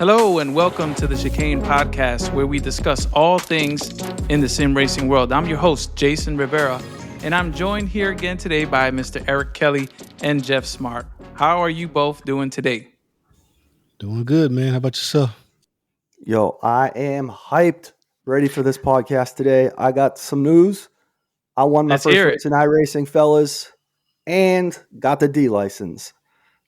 Hello and welcome to the Chicane Podcast, where we discuss all things in the sim racing world. I'm your host, Jason Rivera, and I'm joined here again today by Mr. Eric Kelly and Jeff Smart. How are you both doing today? Doing good, man. How about yourself? Yo, I am hyped, ready for this podcast today. I got some news. I won my Let's first hear it. race in iRacing, fellas, and got the D license.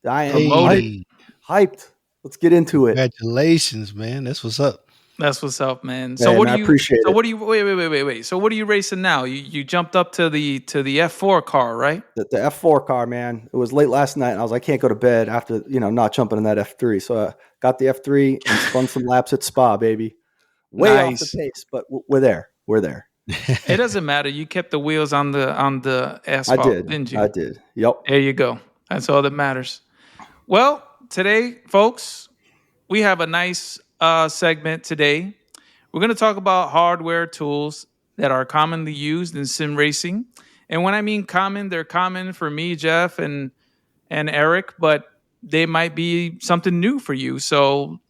I am hyped. Promoted. Hey, Hyped. Let's get into it. congratulations, man. That's what's up. That's what's up, man. Man, I appreciate it. Wait. So what are you racing now? You jumped up to the F4 car, right? The F4 car, man. It was late last night, and I was like, I can't go to bed after not jumping in that F3. So I got the F3 and spun some laps at Spa, baby. Way off the Nice. pace, but we're there. We're there. It doesn't matter. You kept the wheels on the I asphalt, did. didn't you? I did. Yep. There you go. That's all that matters. Well, today, folks, we have a nice segment today. We're going to talk about hardware tools that are commonly used in sim racing. And when I mean common, they're common for me, Jeff, and Eric, but they might be something new for you. So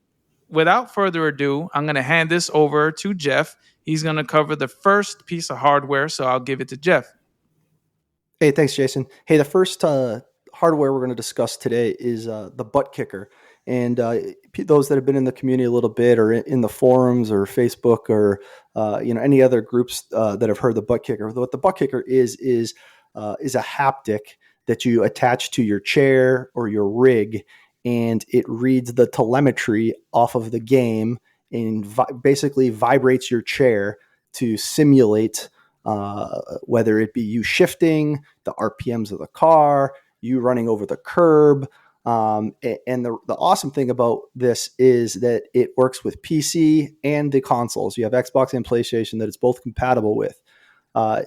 without further ado, I'm going to hand this over to Jeff. He's going to cover the first piece of hardware, so I'll give it to Jeff. Hey, thanks, Jason. Hey, the first hardware we're going to discuss today is the ButtKicker. And those that have been in the community a little bit, or in the forums, or Facebook, or any other groups that have heard the ButtKicker. What the ButtKicker is a haptic that you attach to your chair or your rig, and it reads the telemetry off of the game and basically vibrates your chair to simulate whether it be you shifting, the RPMs of the car, you running over the curb. And the awesome thing about this is that it works with PC and the consoles. You have Xbox and PlayStation that it's both compatible with.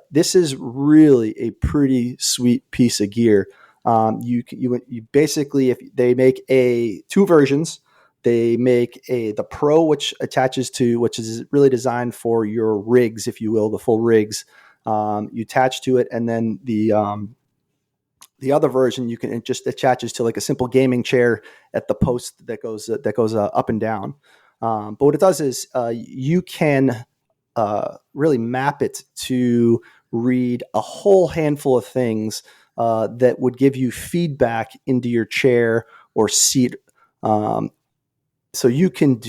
This is really a pretty sweet piece of gear. You basically, if they make two versions, they make the Pro, which is really designed for your rigs, if you will, the full rigs. You attach to it, and then the other version it just attaches to like a simple gaming chair at the post that goes up and down. But what it does is you can really map it to read a whole handful of things that would give you feedback into your chair or seat. So you can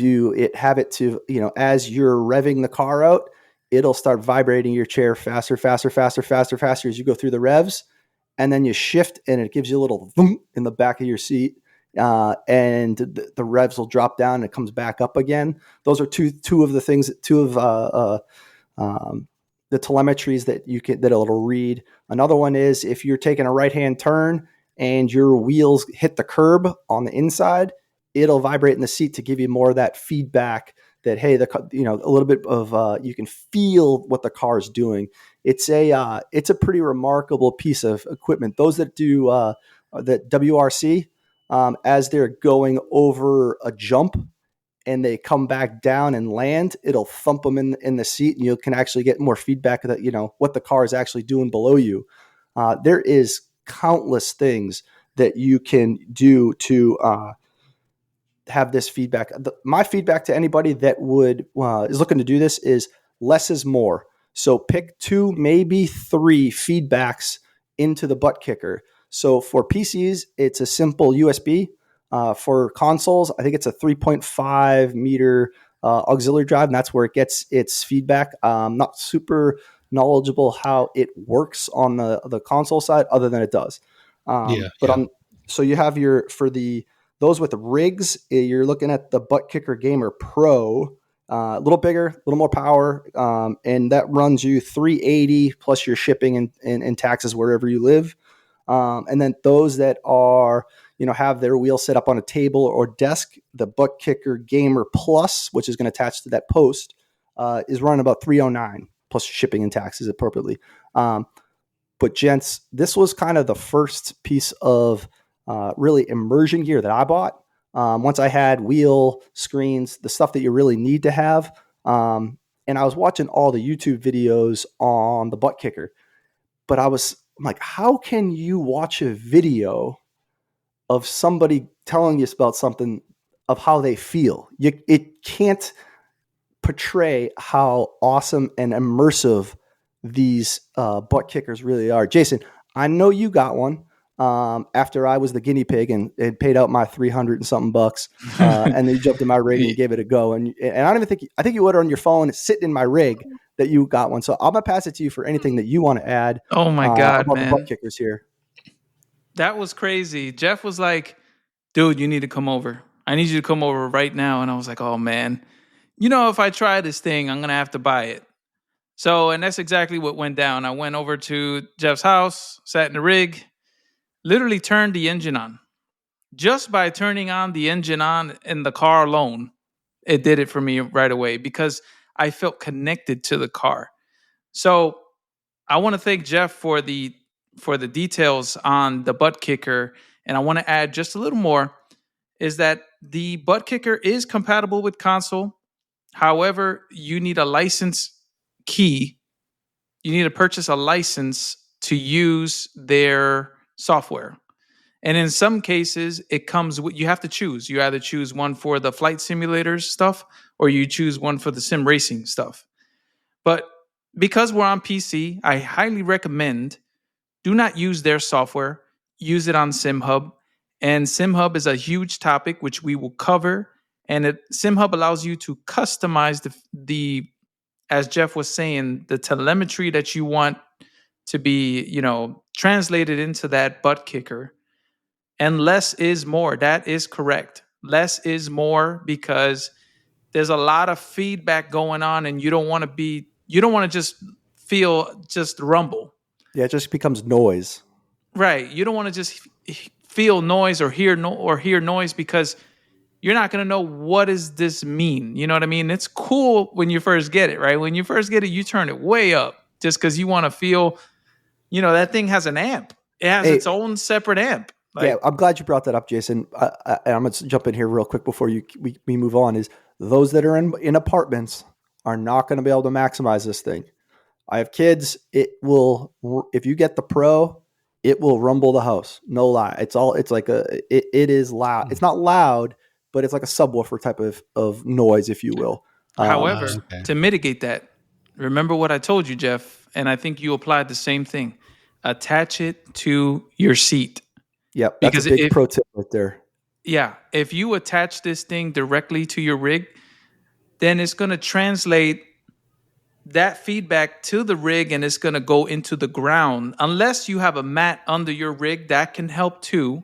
have it to, as you're revving the car out, it'll start vibrating your chair faster as you go through the revs. And then you shift and it gives you a little boom in the back of your seat. And the revs will drop down and it comes back up again. Those are two of the things, the telemetries that it'll read. Another one is if you're taking a right-hand turn and your wheels hit the curb on the inside, it'll vibrate in the seat to give you more of that feedback that, hey, a little bit of, you can feel what the car is doing. It's a pretty remarkable piece of equipment. Those that do that WRC, as they're going over a jump and they come back down and land, it'll thump them in the seat, and you can actually get more feedback that what the car is actually doing below you. There is countless things that you can do to have this feedback. My feedback to anybody that is looking to do this is less is more. So pick 2, maybe 3 feedbacks into the ButtKicker. So for PCs, it's a simple USB. For consoles, I think it's a 3.5 meter auxiliary drive, and that's where it gets its feedback. Not super knowledgeable how it works on the console side, other than it does. So you have those with rigs, you're looking at the ButtKicker Gamer Pro, a little bigger, a little more power, and that runs you $380 plus your shipping and taxes wherever you live. And then those that are, have their wheel set up on a table or desk, the ButtKicker Gamer Plus, which is going to attach to that post, is running about $309 plus shipping and taxes appropriately. But gents, this was kind of the first piece of really immersion gear that I bought. Once I had wheel screens, the stuff that you really need to have. And I was watching all the YouTube videos on the ButtKicker, but I'm like, how can you watch a video of somebody telling you about something of how they feel. It can't portray how awesome and immersive these butt kickers really are. Jason, I know you got one after I was the guinea pig and paid out my 300 and something bucks, and then you jumped in my rig and you gave it a go. And I don't even think I think you ordered on your phone, sitting in my rig, that you got one. So I'm gonna pass it to you for anything that you want to add Oh my God, about the butt man. kickers here. That was crazy. Jeff was like, dude, you need to come over. I need you to come over right now. And I was like, oh man, if I try this thing, I'm going to have to buy it. So, and that's exactly what went down. I went over to Jeff's house, sat in the rig, literally turned the engine on. Just by turning on the engine on in the car alone, it did it for me right away because I felt connected to the car. So I want to thank Jeff for the details on the butt kicker, and I want to add just a little more. Is that the butt kicker is compatible with console? However, you need a license key. You need to purchase a license to use their software. And in some cases, it comes with, you have to choose. You either choose one for the flight simulators stuff or you choose one for the sim racing stuff. But because we're on PC, I highly recommend do not use their software. Use it on Simhub. And Simhub is a huge topic which we will cover. And Simhub allows you to customize the, as Jeff was saying, the telemetry that you want to be, translated into that butt kicker. And less is more. That is correct. Less is more because there's a lot of feedback going on, and you don't want to just feel just rumble. Yeah, it just becomes noise. Right. You don't want to just feel noise or hear noise because you're not going to know what does this mean. You know what I mean? It's cool when you first get it, right? When you first get it, you turn it way up just because you want to feel, that thing has an amp. It has its own separate amp. Yeah, I'm glad you brought that up, Jason. I'm going to jump in here real quick before we move on. Is those that are in apartments are not going to be able to maximize this thing. I have kids. It will, if you get the Pro, it will rumble the house. No lie. It is loud. It's not loud, but it's like a subwoofer type of noise, if you will. However, Okay. to mitigate that, remember what I told you, Jeff, and I think you applied the same thing. Attach it to your seat. Yep, that's Because a big pro tip right there. yeah, if you attach this thing directly to your rig, then it's going to translate that feedback to the rig and it's going to go into the ground. Unless you have a mat under your rig, that can help too.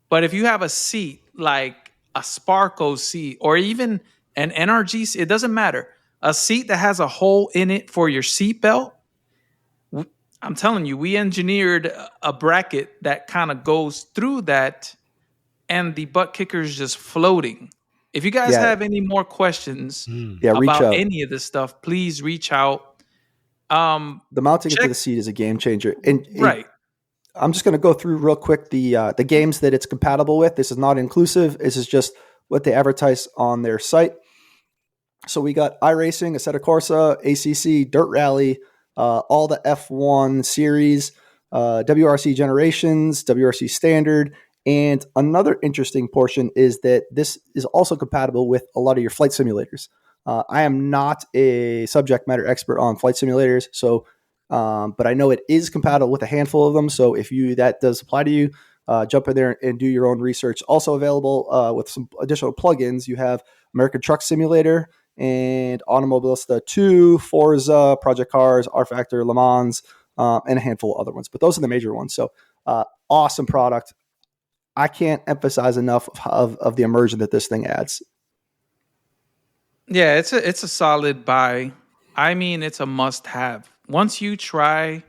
But if you have a seat like a Sparko seat or even an NRG seat, it doesn't matter. A seat that has a hole in it for your seat belt, I'm telling you, we engineered a bracket that kind of goes through that and the butt kicker is just floating. If you guys Yeah. have any more questions Yeah, reach about out. any of this stuff, please reach out. The mounting check- into the seat is a game changer. And Right. I'm just going to go through real quick the games that it's compatible with. This is not inclusive. This is just what they advertise on their site. So we got iRacing, Assetto Corsa, ACC, Dirt Rally, all the F1 series, WRC Generations, WRC Standard. And another interesting portion is that this is also compatible with a lot of your flight simulators. I am not a subject matter expert on flight simulators, so but I know it is compatible with a handful of them. So if that does apply to you, jump in there and do your own research. Also available with some additional plugins, you have American Truck Simulator and Automobilista 2, Forza, Project Cars, R Factor, Le Mans, and a handful of other ones. But those are the major ones. So awesome product. I can't emphasize enough of the immersion that this thing adds. Yeah, it's a solid buy. I mean, it's a must have. Once you try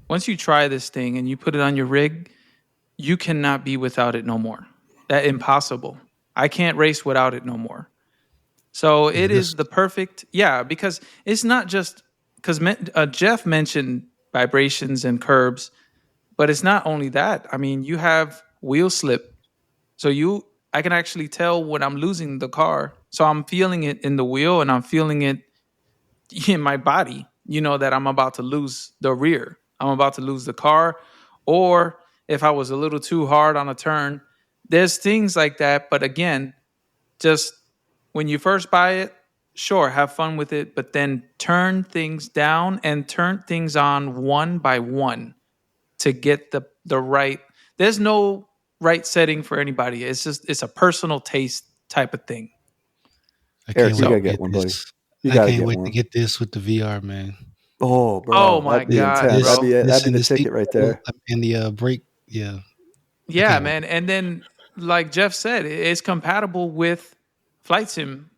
this thing and you put it on your rig, you cannot be without it no more. That impossible. I can't race without it no more. So it is the perfect, because it's not just because Jeff mentioned vibrations and curbs, but it's not only that. I mean, you have wheel slip. So I can actually tell when I'm losing the car. So I'm feeling it in the wheel and I'm feeling it in my body, that I'm about to lose the rear. I'm about to lose the car. Or if I was a little too hard on a turn, There's things like that, but again, just when you first buy it, sure, have fun with it, but then turn things down and turn things on one by one to get the right. There's no right setting for anybody. It's a personal taste type of thing. I can't Eric, you wait So, gotta to get get one, buddy. this. You I gotta can't get wait to one. get this with the VR, man. Oh, oh bro, my that'd be god, intense. This, bro. That'd this be in the the ticket seat right there. and the brake. Yeah, I Yeah, can't wait. man. And then like Jeff said, it's compatible with Flight Sim.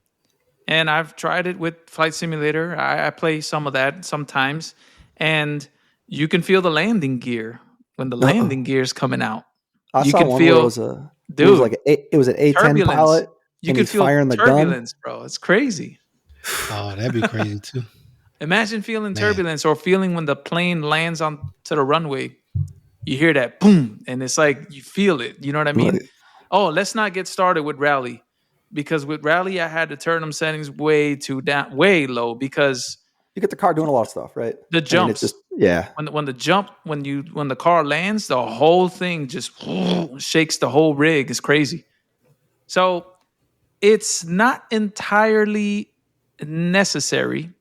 And I've tried it with Flight Simulator. I play some of that sometimes, and you can feel the landing gear when the landing gear is coming out. I You saw can one where feel, it was dude, like it was an A10 turbulence. pilot, You and could he's feel firing the gun. turbulence, bro. It's crazy. Oh, that'd be crazy too, Imagine feeling man. turbulence or feeling when the plane lands on to the runway. You hear that boom, and it's like you feel it. You know what I mean? Like, Oh, let's not get started with rally, because with rally I had to turn them settings way too down, way low, because you get the car doing a lot of stuff, right? the I mean, it jumps just yeah. when the car lands, the whole thing just shakes the whole rig. It's crazy. So it's not entirely necessary.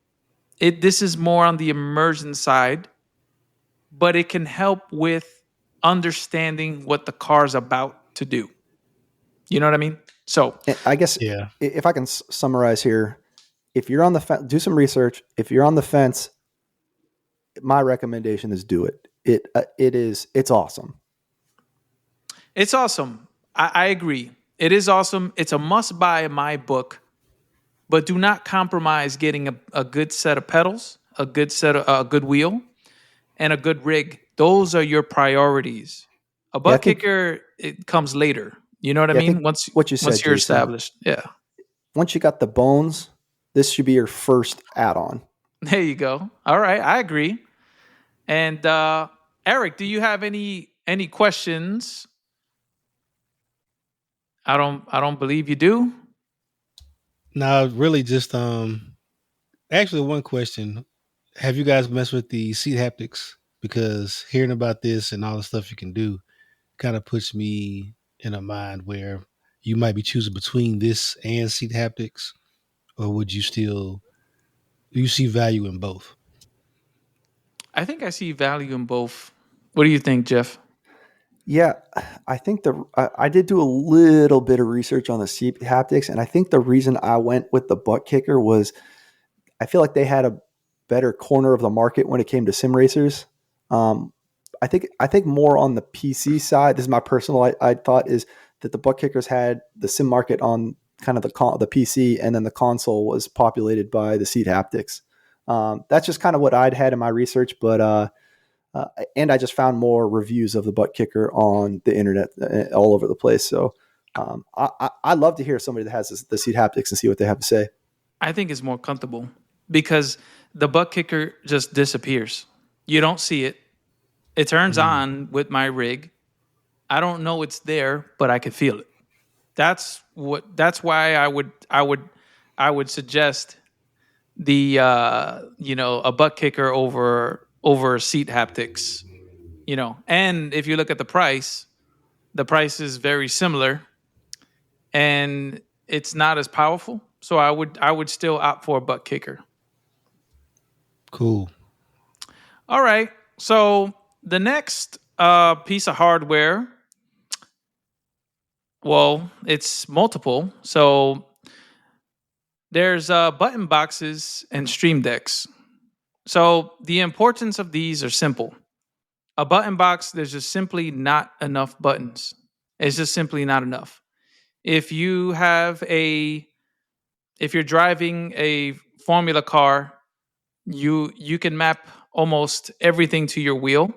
This is more on the immersion side, but it can help with understanding what the car's about to do. You know what I mean? So I guess Yeah, if I can summarize here, if you're on the fence, do some research. If you're on the fence, my recommendation is do it. It's awesome. it's awesome. I agree. It is awesome. It's a must buy in my book, but do not compromise getting a good set of pedals, a good wheel, and a good rig. Those are your priorities. A Yeah, butt kicker, it comes later. You know what I I think mean? Once what you said, once you're Jason. established. Yeah. Once you got the bones, this should be your first add-on. There you go. All right, I agree. And Eric, do you have any questions? I don't believe you do. no, really, just actually, one question: have you guys messed with the seat haptics? Because hearing about this and all the stuff you can do kind of puts me in a mind where you might be choosing between this and seat haptics, or would you still do you see value in both? I think I see value in both. What do you think, Jeff? Yeah, I think I did do a little bit of research on the seat haptics, and I think the reason I went with the butt kicker was I feel like they had a better corner of the market when it came to sim racers. Um, I think more on the PC side. This is my personal I thought is that the butt kickers had the sim market on kind of the PC, and then the console was populated by the seat haptics. That's just kind of what I'd had in my research, but uh, and I just found more reviews of the butt kicker on the internet all over the place. So I love to hear somebody that has the seat haptics and see what they have to say. I think it's more comfortable because the butt kicker just disappears. You don't see it. It turns Mm, on with my rig. I don't know it's there, but I can feel it. That's why I would suggest the a butt kicker over seat haptics. And if you look at the price is very similar, and it's not as powerful. So I would still opt for a butt kicker. cool. All right. So the next piece of hardware, well, it's multiple. So there's button boxes and stream decks. So the importance of these are simple. A button box, there's just simply not enough buttons. It's just simply not enough. If you have if you're driving a formula car, you can map almost everything to your wheel,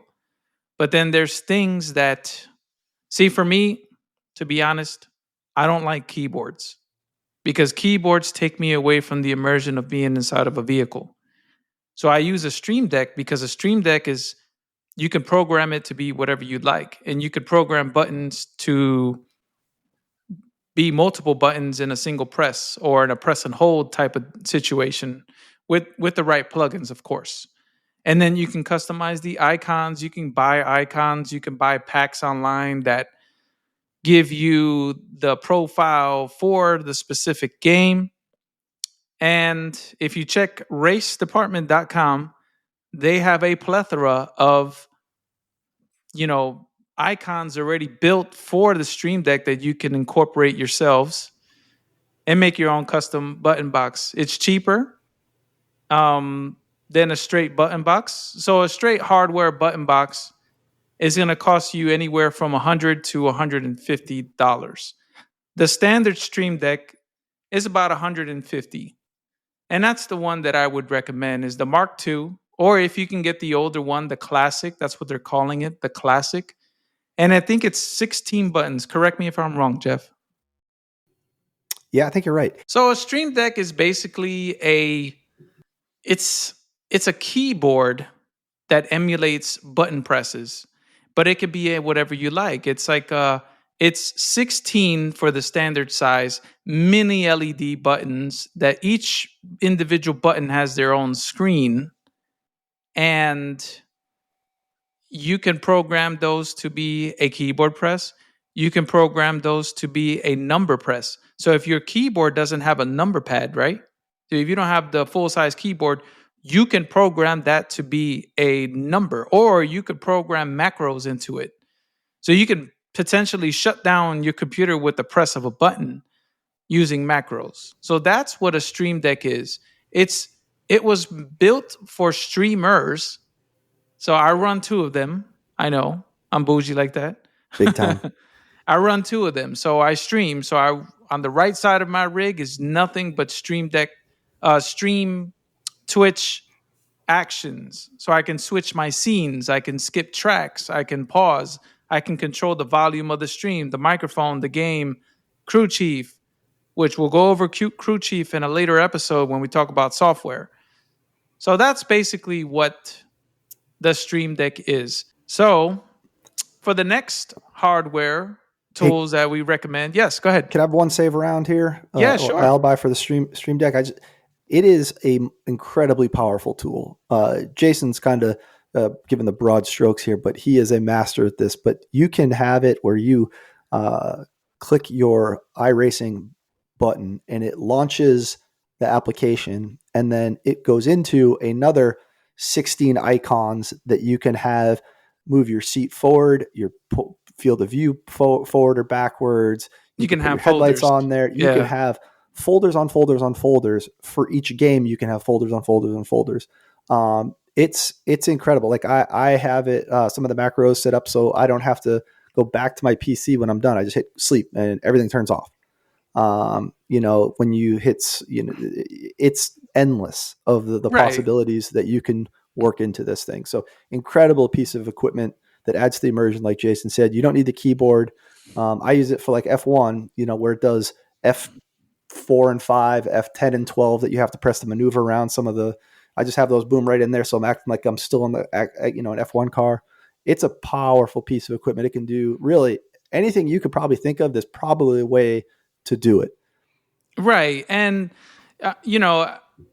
but then there's things that, see, for me, to be honest, I don't like keyboards because keyboards take me away from the immersion of being inside of a vehicle. So I use a stream deck because a stream deck is, you can program it to be whatever you'd like, and you could program buttons to be multiple buttons in a single press or in a press and hold type of situation with the right plugins, of course. And then you can customize the icons. You can buy icons. You can buy packs online that give you the profile for the specific game. And if you check racedepartment.com, they have a plethora of, icons already built for the Stream Deck that you can incorporate yourselves and make your own custom button box. It's cheaper than a straight button box. So a straight hardware button box is going to cost you anywhere from $100 to $150. The standard Stream Deck is about $150. And that's the one that I would recommend is the Mark II, or if you can get the older one, the Classic. That's what they're calling it, the Classic. And I think it's 16 buttons. Correct me if I'm wrong, Jeff. Yeah, I think you're right. So a Stream Deck is basically it's a keyboard that emulates button presses, but it could be whatever you like. It's like it's 16 for the standard size mini LED buttons that each individual button has their own screen, and you can program those to be a keyboard press. You can program those to be a number press. So if your keyboard doesn't have a number pad, right? So if you don't have the full size keyboard, you can program that to be a number, or you could program macros into it. So you can potentially shut down your computer with the press of a button using macros. So that's what a Stream Deck is. It was built for streamers. So I run two of them. I know I'm bougie like that. Big time. I run two of them. So I stream. So on the right side of my rig is nothing but Stream Deck, stream Twitch actions. So I can switch my scenes. I can skip tracks. I can pause. I can control the volume of the stream, the microphone, the game, Crew Chief, which we'll go over Crew Chief in a later episode when we talk about software. So that's basically what the Stream Deck is. So for the next hardware tools that we recommend, yes, go ahead. Can I have one save around here? Yeah, sure. Alibi for the Stream Deck. It is a incredibly powerful tool. Jason's kind of given the broad strokes here, but he is a master at this. But you can have it where you click your iRacing button and it launches the application, and then it goes into another 16 icons that you can have move your seat forward, your field of view forward or backwards. You can have your headlights folders on there. You can have folders on folders on folders for each game. You can have folders on folders on folders. It's incredible. Like I have it, some of the macros set up so I don't have to go back to my PC when I'm done. I just hit sleep and everything turns off. When you hit, it's endless of the possibilities that you can work into this thing. So incredible piece of equipment that adds to the immersion. Like Jason said, you don't need the keyboard. I use it for like F1, where it does F4 and 5, F10 and 12 that you have to press the maneuver around. I just have those boom right in there. So I'm acting like I'm still in an F1 car. It's a powerful piece of equipment. It can do really anything you could probably think of. There's probably a way to do it. Right. And,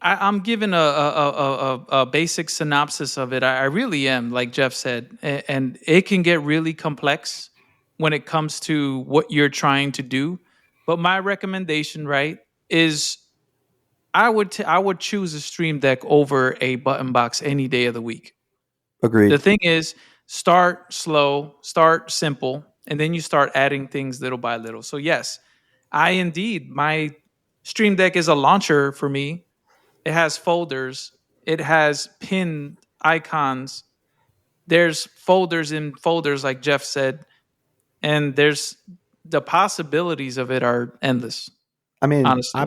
I'm giving a basic synopsis of it. I really am, like Jeff said, and it can get really complex when it comes to what you're trying to do. But my recommendation, right, is I would choose a Stream Deck over a button box any day of the week. Agreed. The thing is, start slow, start simple, and then you start adding things little by little. So yes, my Stream Deck is a launcher for me. It has folders. It has pinned icons. There's folders in folders, like Jeff said, and the possibilities of it are endless. I mean, honestly,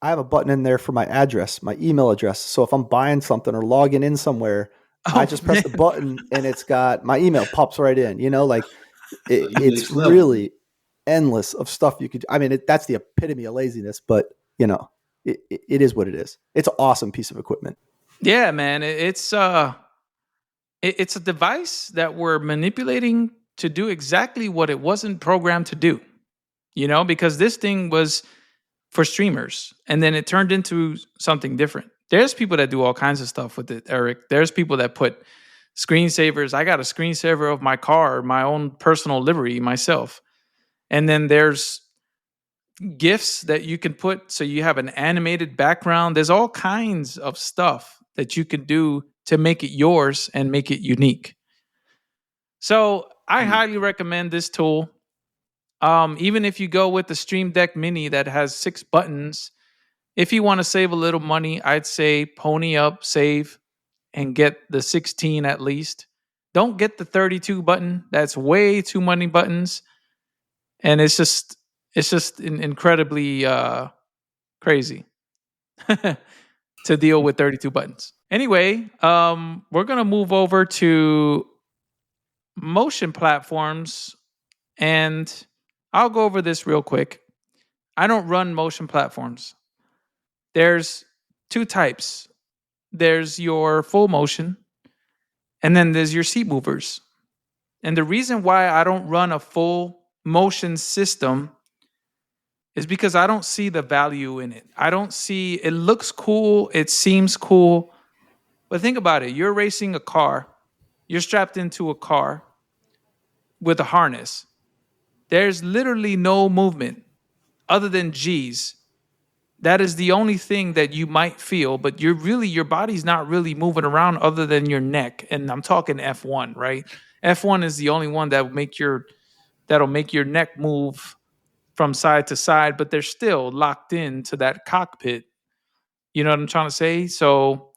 I have a button in there for my address, my email address. So if I'm buying something or logging in somewhere, I just press the button and it's got my email pops right in. It's really endless of stuff you could. I mean, that's the epitome of laziness, but it is what it is. It's an awesome piece of equipment. Yeah, man. It's a device that we're manipulating to do exactly what it wasn't programmed to do. Because this thing was for streamers, and then it turned into something different. There's people that do all kinds of stuff with it, Eric. There's people that put screensavers. I got a screensaver of my car, my own personal livery myself. And then there's GIFs that you can put so you have an animated background. There's all kinds of stuff that you can do to make it yours and make it unique. So I highly recommend this tool. Even if you go with the Stream Deck Mini that has 6 buttons, if you want to save a little money, I'd say pony up, save, and get the 16 at least. Don't get the 32 button. That's way too many buttons, and it's just incredibly crazy to deal with 32 buttons. Anyway, we're gonna move over to motion platforms, and I'll go over this real quick. I don't run motion platforms. There's two types. There's your full motion, and then there's your seat movers. And the reason why I don't run a full motion system is because I don't see the value in it. I don't see it looks cool, it seems cool, but think about it. You're racing a car. You're strapped into a car with a harness. There's literally no movement other than G's. That is the only thing that you might feel, but your body's not really moving around other than your neck. And I'm talking F1, right? F1 is the only one that'll make your neck move from side to side, but they're still locked into that cockpit. You know what I'm trying to say? So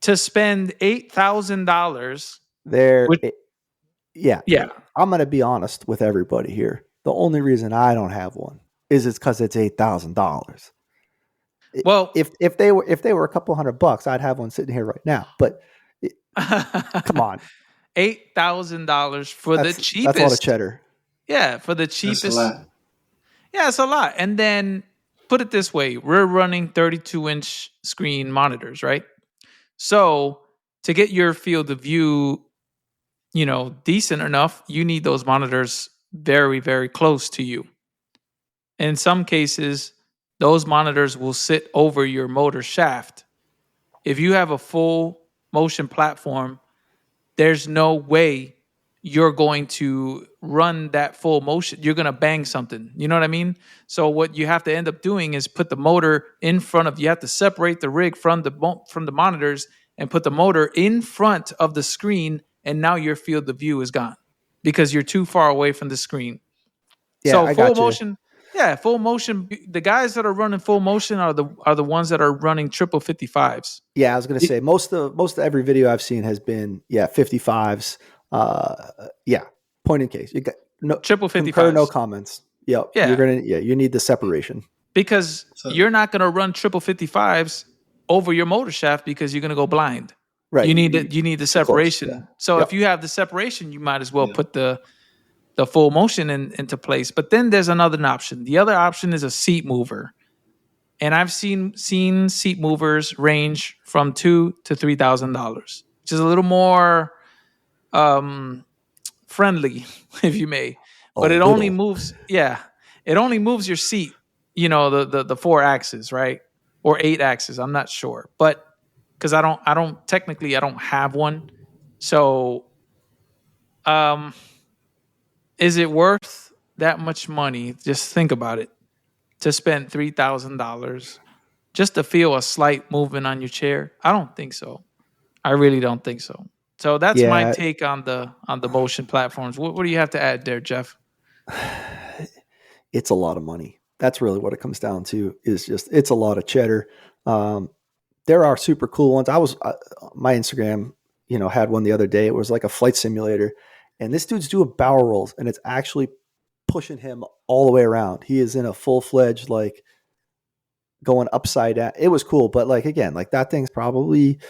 to spend $8,000, There, which, yeah. yeah, I'm going to be honest with everybody here. The only reason I don't have one is it's because it's $8,000. well, If they were a couple $100, I'd have one sitting here right now. But come on, $8,000 for the cheapest. That's a lot of cheddar. Yeah, for the That's cheapest. a lot. Yeah, it's a lot. And then put it this way, we're running 32-inch screen monitors, right? So to get your field of view, decent enough, you need those monitors very, very close to you. In some cases, those monitors will sit over your motor shaft. If you have a full motion platform, there's no way you're going to run that full motion. You're going to bang something. You know what I mean? So what you have to end up doing is put the motor in front of, you have to separate the rig from the monitors and put the motor in front of the screen, and now your field of view is gone because you're too far away from the screen. Yeah, So I full got you. motion, yeah, full motion. The guys that are running full motion are the ones that are running triple 55s. Yeah, I was going to say most of every video I've seen has been 55s. Point in case. You got no Triple 55s. concur, no comments. Yep. Yeah. You need the separation. Because you're not going to run triple 55s over your motor shaft because you're going to go blind. Right. You need the separation. Close, yeah. So Yep. if you have the separation, you might as well put the full motion into place. But then there's another option. The other option is a seat mover. And I've seen seat movers range from $2,000 to $3,000, which is a little more friendly, if you may. But it only moves, it only moves your seat, the 4 axes, right? Or 8 axes, I'm not sure. But because I don't have one. So is it worth that much money? Just think about it. To spend $3,000 just to feel a slight movement on your chair? I don't think so. I really don't think so. So that's my take on the motion platforms. What do you have to add there, Jeff? It's a lot of money. That's really what it comes down to. It's a lot of cheddar. There are super cool ones. My Instagram, had one the other day. It was like a flight simulator, and this dude's doing barrel rolls, and it's actually pushing him all the way around. He is in a full-fledged, going upside down. It was cool, but again, that thing's probably,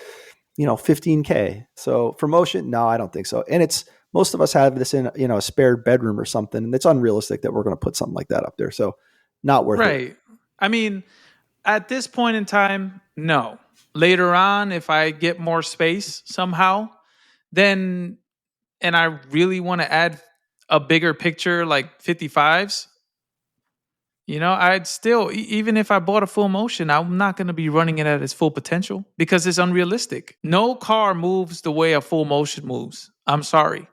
$15K. So for motion, no, I don't think so. And most of us have this in, a spare bedroom or something, and it's unrealistic that we're going to put something like that up there. So not worth it. Right. I mean, at this point in time, no. Later on, if I get more space somehow, then, and I really want to add a bigger picture like 55s, I'd still, even if I bought a full motion, I'm not going to be running it at its full potential because it's unrealistic. No car moves the way a full motion moves. I'm sorry.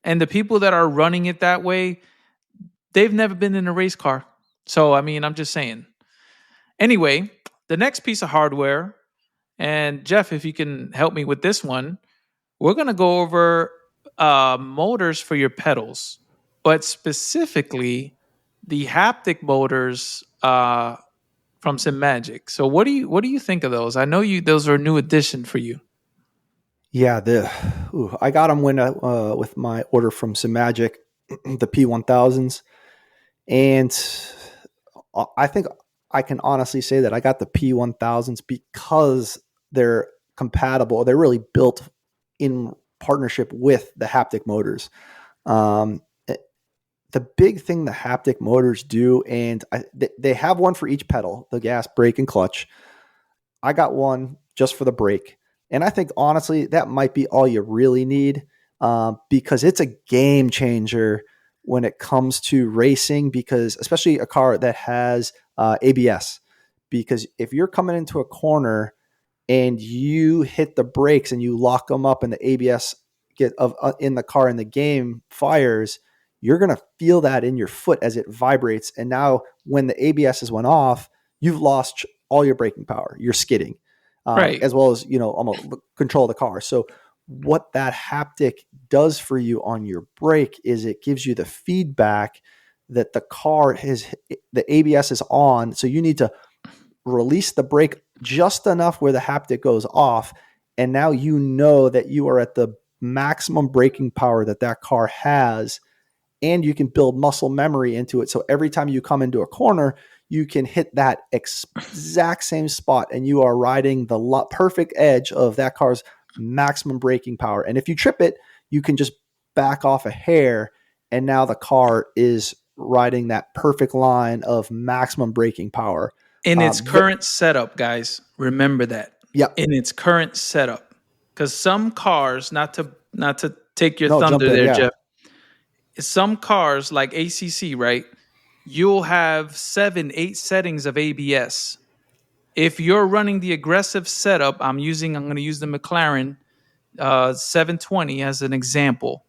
And the people that are running it that way, they've never been in a race car. So I mean, I'm just saying. Anyway, the next piece of hardware, and Jeff, if you can help me with this one, we're gonna go over motors for your pedals, but specifically the haptic motors from Magic. So what do you think of those? I know those are a new addition for you. Yeah, I got them when with my order from Simmagic, the P1000s, and I think I can honestly say that I got the P1000s because they're compatible. They're really built in partnership with the haptic motors. Um, the big thing the haptic motors do, and they have one for each pedal, the gas, brake, and clutch. I got one just for the brake. And I think, honestly, that might be all you really need, because it's a game changer when it comes to racing, because especially a car that has ABS. Because if you're coming into a corner and you hit the brakes and you lock them up and the ABS in the car in the game fires, you're going to feel that in your foot as it vibrates. And now when the ABS has went off, you've lost all your braking power. You're skidding, Right. as well as, almost control of the car. So what that haptic does for you on your brake is it gives you the feedback that the ABS is on. So you need to release the brake just enough where the haptic goes off. And now you know that you are at the maximum braking power that car has, and you can build muscle memory into it. So every time you come into a corner, you can hit that exact same spot and you are riding the perfect edge of that car's maximum braking power. And if you trip it, you can just back off a hair, and now the car is riding that perfect line of maximum braking power. In its current setup, guys, remember that. Yeah. In its current setup. Because some cars, not to take your No, jump thunder in, there, yeah. Jeff. Some cars like ACC, right? You'll have 7, 8 settings of ABS. If you're running the aggressive setup, I'm going to use the McLaren 720 as an example.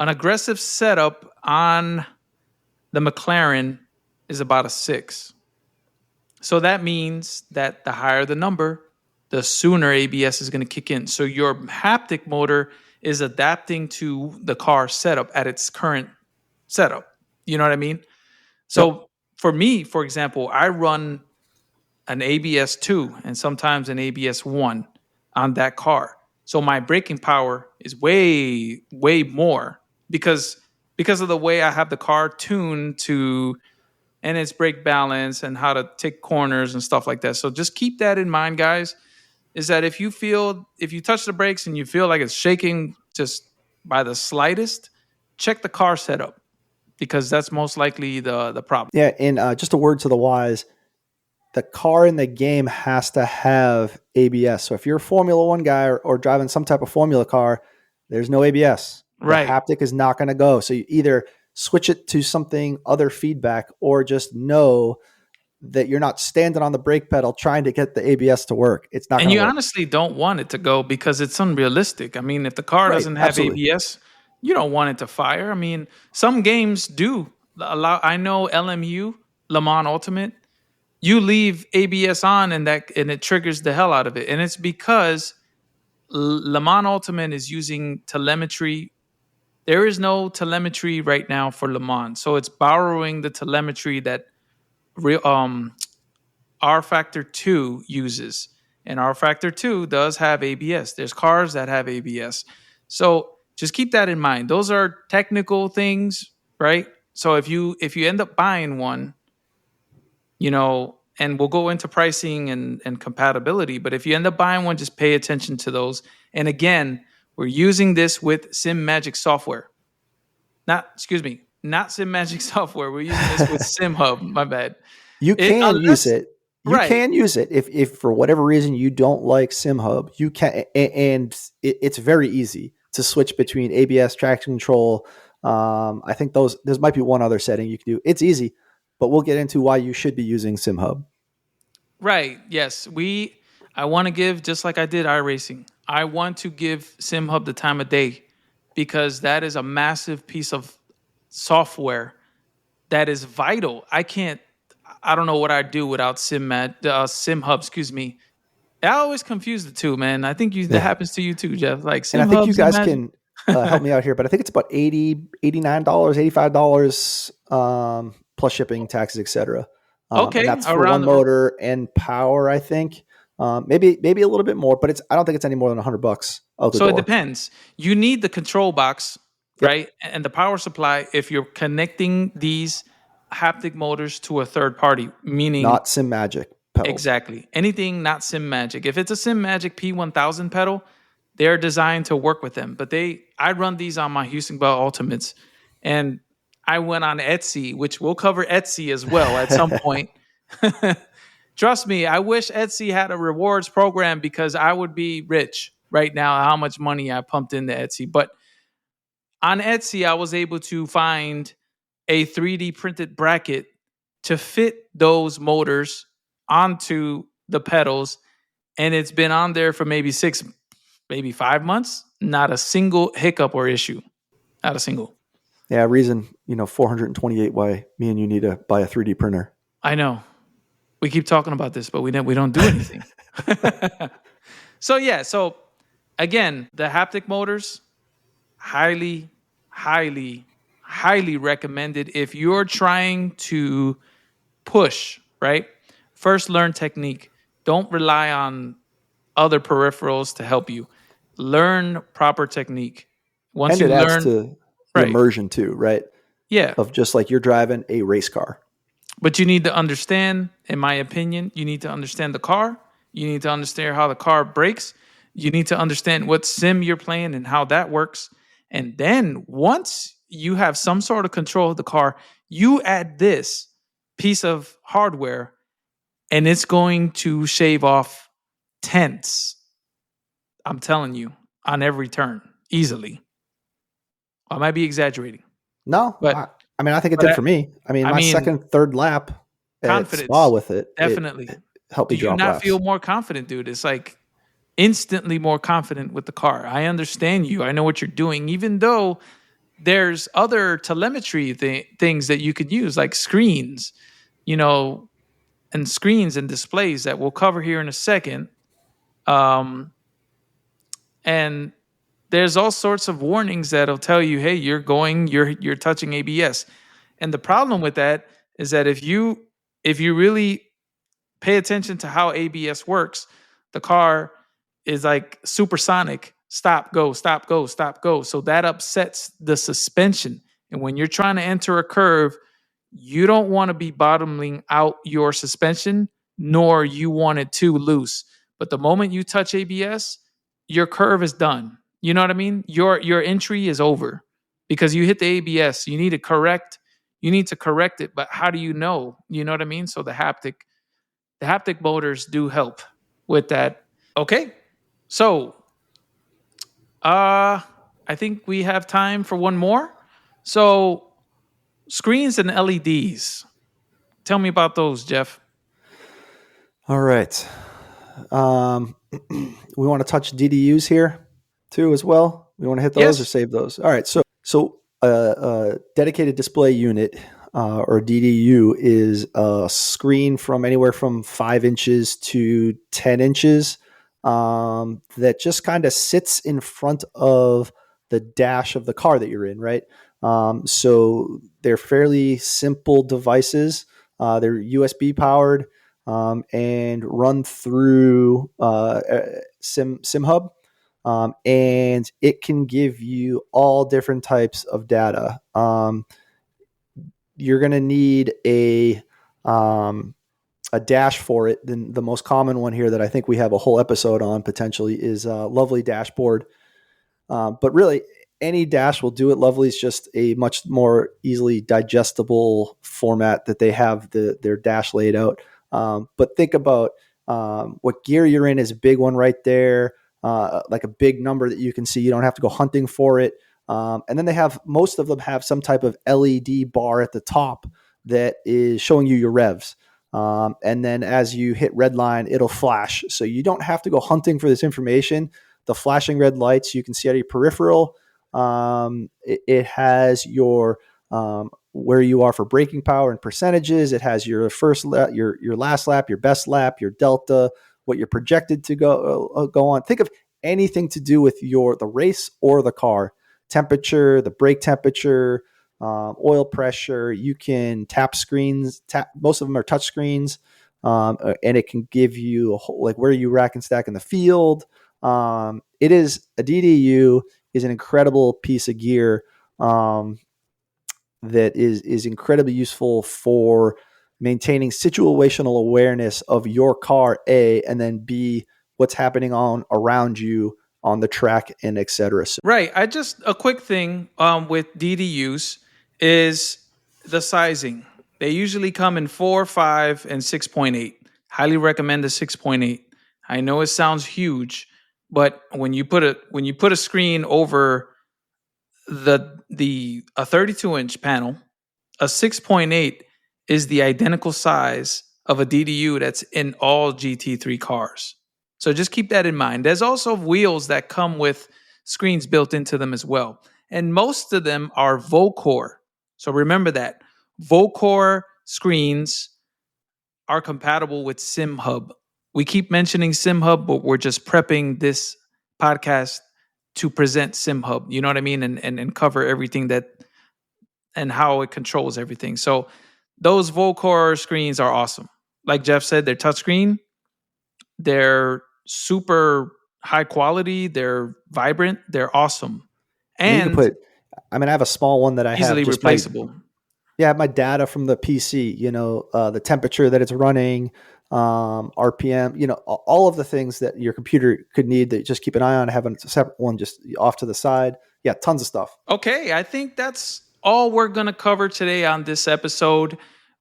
An aggressive setup on the McLaren is about a 6. So that means that the higher the number, the sooner ABS is going to kick in. So your haptic motor is adapting to the car setup at its current setup. You know what I mean? So Yep. for me, for example, I run an ABS 2 and sometimes an ABS 1 on that car. So my braking power is way, way more because of the way I have the car tuned to, and its brake balance and how to take corners and stuff like that. So just keep that in mind, guys, is that if you touch the brakes and you feel like it's shaking just by the slightest, check the car setup, because that's most likely the problem. Yeah. And just a word to the wise, the car in the game has to have ABS. So if you're a Formula One guy or driving some type of Formula car, there's no ABS. Right. The haptic is not going to go. So you either switch it to something other feedback, or just know that you're not standing on the brake pedal trying to get the ABS to work. It's not going And to you work. honestly don't want it to go because it's unrealistic. I mean, if the car Right, doesn't have absolutely. ABS, you don't want it to fire. I mean, some games do allow. I know LMU, Le Mans Ultimate, you leave ABS on and it triggers the hell out of it. And it's because Le Mans Ultimate is using telemetry. There is no telemetry right now for Le Mans, so it's borrowing the telemetry that R Factor 2 uses. And R Factor 2 does have ABS. There's cars that have ABS. So just keep that in mind. Those are technical things, right? So if you end up buying one, and we'll go into pricing and compatibility, but if you end up buying one, just pay attention to those. And again, we're using this with Magic software. Not Magic software. We're using this with Simhub. My bad. You can use it. You Right. can use it if for whatever reason you don't like Simhub. You can, and it's very easy to switch between ABS, traction control. I think there might be one other setting you can do. It's easy, but we'll get into why you should be using Simhub. Right. Yes. I want to give, just like I did iRacing, I want to give Simhub the time of day, because that is a massive piece of software that is vital. I don't know what I'd do without Simhub, excuse me. I always confuse the two, man. I think that Yeah. happens to you too, Jeff. Like And I think Simhub, you guys Simmagic. can help me out here, but I think it's about $80, $89, $85 plus shipping, taxes, etc. And Okay, that's for around one the motor and power, I think. Maybe a little bit more, but I don't think it's any more than $100 out the so it door. depends. You need the control box, Yep. right? And the power supply if you're connecting these haptic motors to a third party, meaning Not Simmagic pedals. exactly. Anything not SimMagic. If it's a SimMagic P1000 pedal, they're designed to work with them. But I run these on my Houston Bell Ultimates, and I went on Etsy, which we'll cover Etsy as well at some point. Trust me, I wish Etsy had a rewards program because I would be rich right now. How much money I pumped into Etsy, but on Etsy, I was able to find a 3D printed bracket to fit those motors onto the pedals. And it's been on there for maybe 5 months. Not a single hiccup or issue. Not a single. Yeah, reason 428 why me and you need to buy a 3D printer. I know. We keep talking about this, but we don't do anything. So again, the haptic motors, highly, highly, highly recommended if you're trying to push, right? First, learn technique. Don't rely on other peripherals to help you. Learn proper technique. Once And you it adds learn, to the right? immersion too, right? Yeah, Of just like you're driving a race car. but you need to understand, in my opinion, you need to understand the car. You need to understand how the car brakes. You need to understand what sim you're playing and how that works. And then once you have some sort of control of the car, you add this piece of hardware and it's going to shave off tenths. I'm telling you, on every turn, easily. I might be exaggerating, No, but I mean, I think it but did for me. I mean, I my mean, second, third lap at Spa confidence, with it definitely. helped Do me you drop not laps. feel more confident, dude? It's like instantly more confident with the car. I understand you. I know what you're doing, even though there's other telemetry things that you could use, like screens, you know, and screens and displays that we'll cover here in a second. Um, and there's all sorts of warnings that'll tell you, hey, you're touching ABS. And the problem with that is that if you really pay attention to how ABS works, the car is like supersonic, stop, go, stop, go, stop, go. So that upsets the suspension. And when you're trying to enter a curve, you don't want to be bottoming out your suspension, nor you want it too loose. But the moment you touch ABS, your curve is done. You know what I mean? Your entry is over because you hit the ABS. You need to correct it, but how do you know? You know what I mean? So the haptic motors do help with that. Okay. So, I think we have time for one more. So, screens and LEDs. Tell me about those, Jeff. All right. We want to touch DDUs here too as well. We want to hit those or Yes. save those. All right. So a dedicated display unit or DDU is a screen from anywhere from 5 inches to 10 inches that just kind of sits in front of the dash of the car that you're in, right? So they're fairly simple devices. They're USB powered and run through Simhub. And it can give you all different types of data. You're going to need a dash for it. Then the most common one here that I think we have a whole episode on potentially is Lovely Dashboard. But really, any dash will do it. Lovely is just a much more easily digestible format that they have their dash laid out. But think about what gear you're in is a big one right there, like a big number that you can see. You don't have to go hunting for it. And then most of them have some type of LED bar at the top that is showing you your revs. And then as you hit red line, it'll flash. So you don't have to go hunting for this information. The flashing red lights you can see out of your peripheral. It has your where you are for braking power and percentages. It has your first lap, your last lap, your best lap, your delta, what you're projected to go on. Think of anything to do with the race or the car, temperature, the brake temperature, oil pressure. You can tap screens. Most of them are touch screens, and it can give you like where you rack and stack in the field. It is a DDU is an incredible piece of gear that is incredibly useful for maintaining situational awareness of your car, A, and then B, what's happening on around you on the track and et cetera. So, Right. A quick thing with DDUs is the sizing. They usually come in 4, 5, and 6.8. Highly recommend the 6.8. I know it sounds huge, but when you put a screen over a 32-inch panel, a 6.8 is the identical size of a DDU that's in all GT3 cars. So just keep that in mind. There's also wheels that come with screens built into them as well. And most of them are Volcore. So remember that. Volcore screens are compatible with Simhub. We keep mentioning Simhub, but we're just prepping this podcast to present Simhub. You know what I mean? And cover everything and how it controls everything. So those Volcore screens are awesome. Like Jeff said, they're touchscreen. They're super high quality. They're vibrant. They're awesome. and you can And put, I mean, I have a small one that I have easily just replaceable. I have my data from the PC, the temperature that it's running, RPM, all of the things that your computer could need that just keep an eye on, having a separate one just off to the side. Yeah, tons of stuff. Okay, I think that's all we're going to cover today on this episode.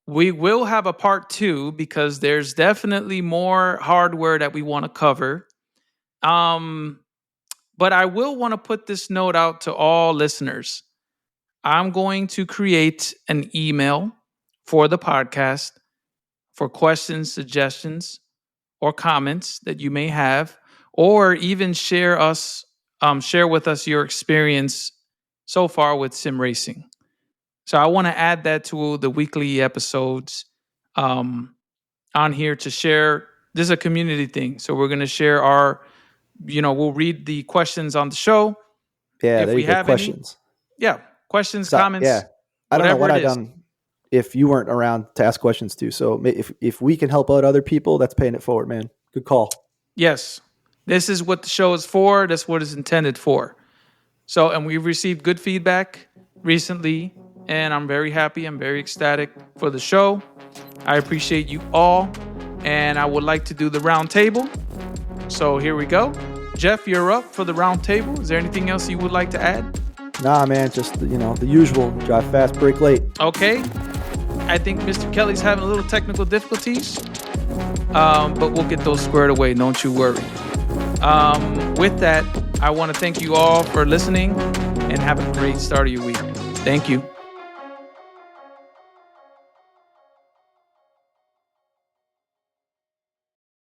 We will have a part 2 because there's definitely more hardware that we want to cover. But I will want to put this note out to all listeners. I'm going to create an email for the podcast for questions, suggestions, or comments that you may have, or even share with us your experience so far with sim racing. So I want to add that to the weekly episodes on here to share. This is a community thing. So we're going to share we'll read the questions on the show. Yeah, If there we you go. have Questions. questions, So, comments, yeah, I don't know whatever what it I've is. done if you weren't around to ask questions too. So if we can help out other people, that's paying it forward, man. Good call. Yes, this is what the show is for. That's what it's intended for. So, and we've received good feedback recently, and I'm very happy. I'm very ecstatic for the show. I appreciate you all, and I would like to do the round table. So here we go. Jeff, you're up for the round table. Is there anything else you would like to add? Nah, man, just the usual: drive fast, brake late. Okay. I think Mr. Kelly's having a little technical difficulties, but we'll get those squared away. Don't you worry. With that, I want to thank you all for listening and have a great start of your week. Thank you.